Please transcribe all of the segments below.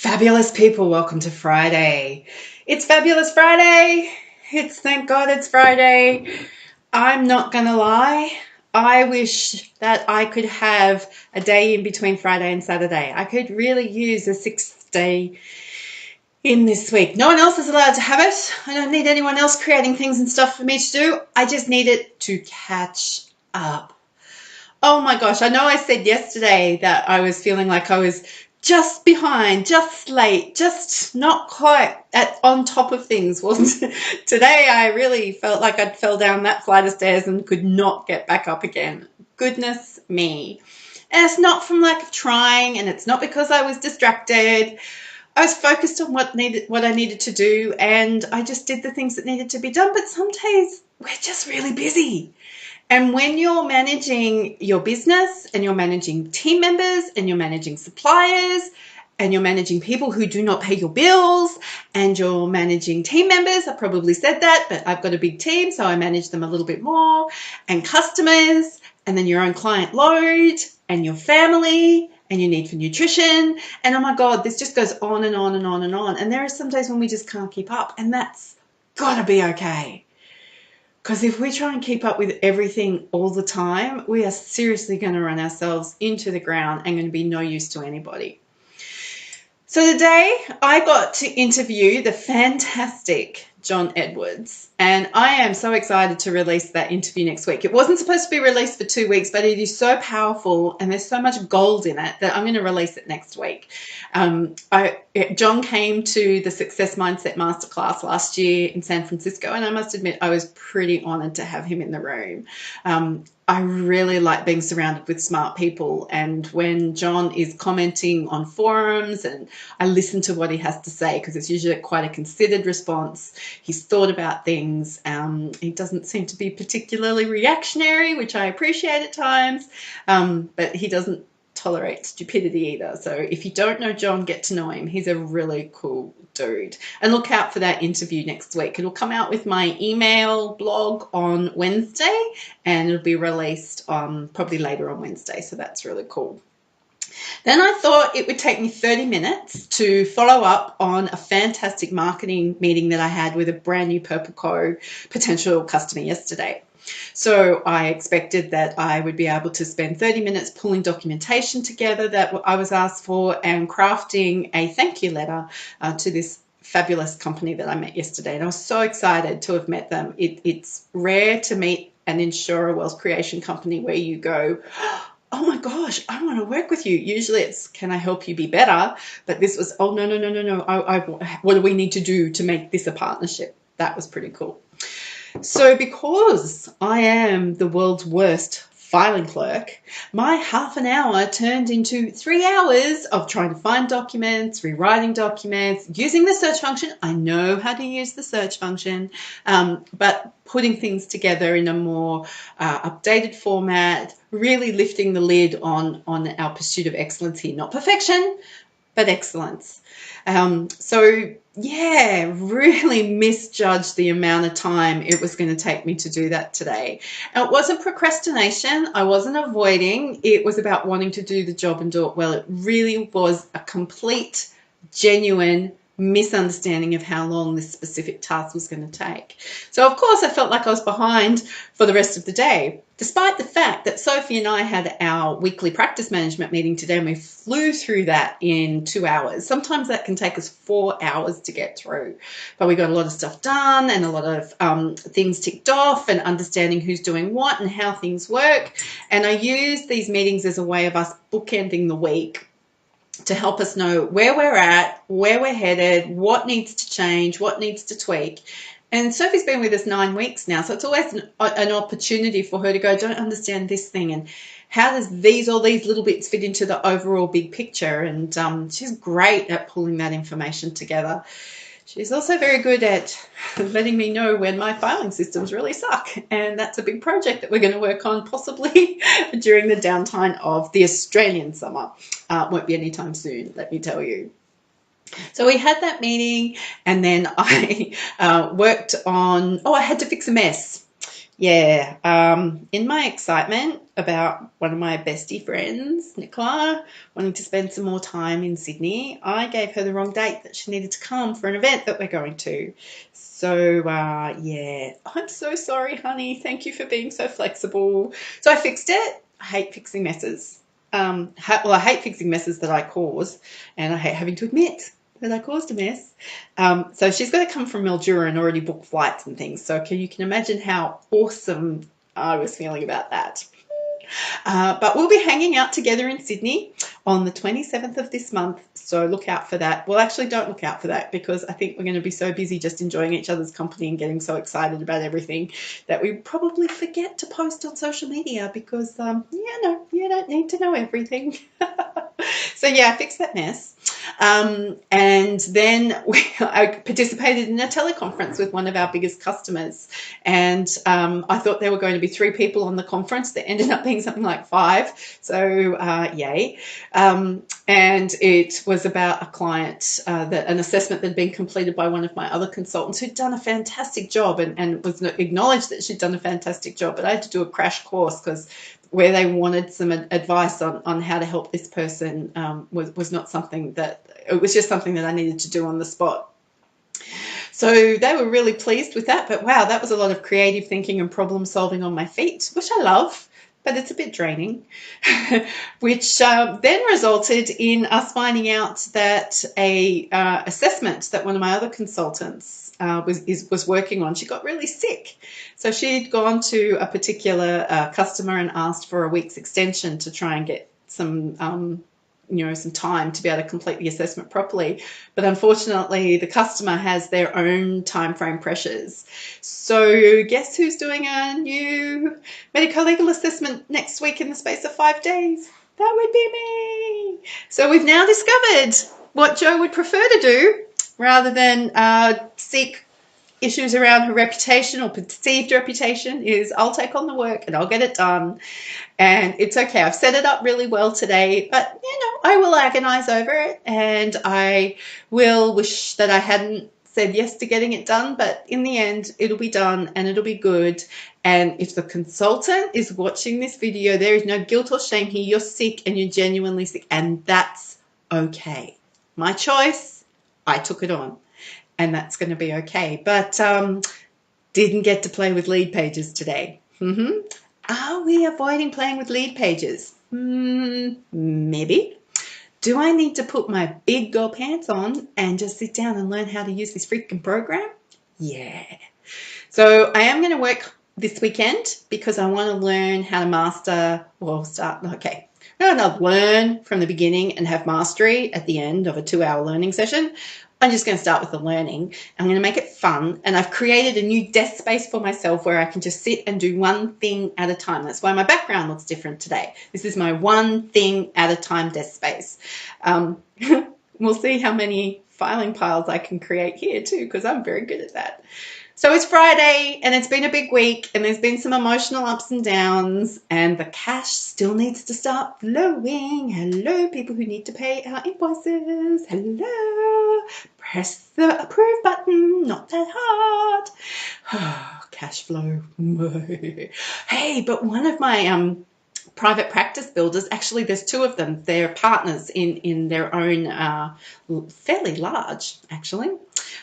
Fabulous people, welcome to Friday. It's Fabulous Friday. Thank God it's Friday. I'm not gonna lie. I wish that I could have a day in between Friday and Saturday. I could really use a sixth day in this week. No one else is allowed to have it. I don't need anyone else creating things and stuff for me to do. I just need it to catch up. Oh my gosh, I know I said yesterday that I was feeling like I was just behind, just late, just not quite on top of things. Well, today I really felt like I fell down that flight of stairs and could not get back up again. Goodness me. And it's not from lack of trying, and it's not because I was distracted. I was focused on what I needed to do, and I just did the things that needed to be done. But some days we're just really busy. And when you're managing your business and you're managing team members and you're managing suppliers and you're managing people who do not pay your bills and you're managing team members, I probably said that, but I've got a big team, so I manage them a little bit more, and customers, and then your own client load and your family and your need for nutrition. And oh my God, this just goes on and on and on and on. And there are some days when we just can't keep up, and that's gotta be okay. Because if we try and keep up with everything all the time, we are seriously going to run ourselves into the ground and going to be no use to anybody. So today I got to interview the fantastic John Edwards, and I am so excited to release that interview next week. It wasn't supposed to be released for 2 weeks, but it is so powerful and there's so much gold in it that I'm going to release it next week. John came to the Success Mindset Masterclass last year in San Francisco, and I must admit I was pretty honored to have him in the room. I really like being surrounded with smart people, and when John is commenting on forums, and I listen to what he has to say because it's usually quite a considered response. He's thought about things. He doesn't seem to be particularly reactionary, which I appreciate at times, but he doesn't tolerate stupidity either. So if you don't know John, get to know him. He's a really cool dude. And look out for that interview next week. It'll come out with my email blog on Wednesday, and it'll be released probably later on Wednesday. So that's really cool. Then I thought it would take me 30 minutes to follow up on a fantastic marketing meeting that I had with a brand new Purple Co potential customer yesterday. So I expected that I would be able to spend 30 minutes pulling documentation together that I was asked for and crafting a thank you letter to this fabulous company that I met yesterday. And I was so excited to have met them. It's rare to meet an insurer wealth creation company where you go, oh my gosh, I want to work with you. Usually it's, can I help you be better? But this was, oh, no. What do we need to do to make this a partnership? That was pretty cool. So because I am the world's worst filing clerk, my half an hour turned into 3 hours of trying to find documents, rewriting documents, using the search function. I know how to use the search function, but putting things together in a more updated format, really lifting the lid on our pursuit of excellence here. Not perfection, but excellence. So yeah, really misjudged the amount of time it was going to take me to do that today. And it wasn't procrastination. I wasn't avoiding. It was about wanting to do the job and do it well. It really was a complete, genuine misunderstanding of how long this specific task was going to take. So of course I felt like I was behind for the rest of the day, despite the fact that Sophie and I had our weekly practice management meeting today, and we flew through that in 2 hours. Sometimes that can take us 4 hours to get through, but we got a lot of stuff done and a lot of things ticked off, and understanding who's doing what and how things work. And I use these meetings as a way of us bookending the week to help us know where we're at, where we're headed, what needs to change, what needs to tweak. And Sophie's been with us 9 weeks now, so it's always an opportunity for her to go, don't understand this thing, and how does all these little bits fit into the overall big picture? And she's great at pulling that information together. She's also very good at letting me know when my filing systems really suck, and that's a big project that we're going to work on possibly during the downtime of the Australian summer. Won't be anytime soon, let me tell you. So we had that meeting, and then I worked on, I had to fix a mess. Yeah, in my excitement, about one of my bestie friends, Nicola, wanting to spend some more time in Sydney. I gave her the wrong date that she needed to come for an event that we're going to. So, yeah, I'm so sorry, honey. Thank you for being so flexible. So I fixed it. I hate fixing messes. Well, I hate fixing messes that I cause, and I hate having to admit that I caused a mess. So she's going to come from Mildura and already booked flights and things. So you can imagine how awesome I was feeling about that. But we'll be hanging out together in Sydney on the 27th of this month, so look out for that. Well, actually, don't look out for that, because I think we're going to be so busy just enjoying each other's company and getting so excited about everything that we probably forget to post on social media, because, you don't need to know everything. So, yeah, I fixed that mess. And then I participated in a teleconference with one of our biggest customers, and I thought there were going to be 3 people on the conference. There ended up being something like 5, so yay. And it was about a client, an assessment that had been completed by one of my other consultants who'd done a fantastic job, and was acknowledged that she'd done a fantastic job, but I had to do a crash course because where they wanted some advice on how to help this person was not something that, it was just something that I needed to do on the spot. So they were really pleased with that, but wow, that was a lot of creative thinking and problem solving on my feet, which I love, but it's a bit draining, which then resulted in us finding out that a assessment that one of my other consultants was working on, she got really sick. So she'd gone to a particular customer and asked for a week's extension to try and get some some time to be able to complete the assessment properly. But unfortunately, the customer has their own time frame pressures. So guess who's doing a new medical legal assessment next week in the space of 5 days? That would be me. So we've now discovered what Jo would prefer to do rather than seek issues around her reputation or perceived reputation is I'll take on the work and I'll get it done. And it's okay. I've set it up really well today, but, I will agonize over it, and I will wish that I hadn't said yes to getting it done, but in the end, it'll be done and it'll be good. And if the consultant is watching this video, there is no guilt or shame here. You're sick and you're genuinely sick, and that's okay. My choice, I took it on, and that's going to be okay. But didn't get to play with lead pages today. Are we avoiding playing with lead pages? Maybe. Do I need to put my big girl pants on and just sit down and learn how to use this freaking program? Yeah. So I am going to work this weekend because I want to learn how to master, I'm going to learn from the beginning and have mastery at the end of a 2-hour learning session. I'm just going to start with the learning. I'm going to make it fun, and I've created a new desk space for myself where I can just sit and do one thing at a time. That's why my background looks different today. This is my one thing at a time desk space. We'll see how many filing piles I can create here too, because I'm very good at that. So it's Friday, and it's been a big week, and there's been some emotional ups and downs, and the cash still needs to start flowing. Hello, people who need to pay our invoices. Hello. Press the approve button. Not that hard. Cash flow. Hey, but one of my private practice builders, actually there's 2 of them, they're partners in their own fairly large, actually,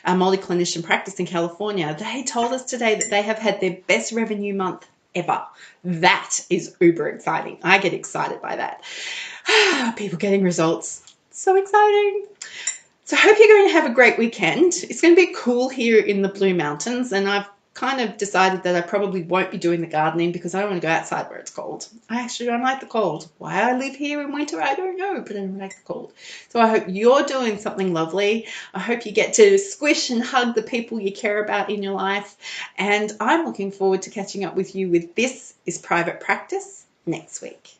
multi-clinician practice in California. They told us today that they have had their best revenue month ever. That is uber exciting. I get excited by that. People getting results. So exciting. So I hope you're going to have a great weekend. It's going to be cool here in the Blue Mountains, and I've kind of decided that I probably won't be doing the gardening because I don't want to go outside where it's cold. I actually don't like the cold. Why I live here in winter, I don't know, but I don't like the cold. So I hope you're doing something lovely. I hope you get to squish and hug the people you care about in your life. And I'm looking forward to catching up with you with This is Private Practice next week.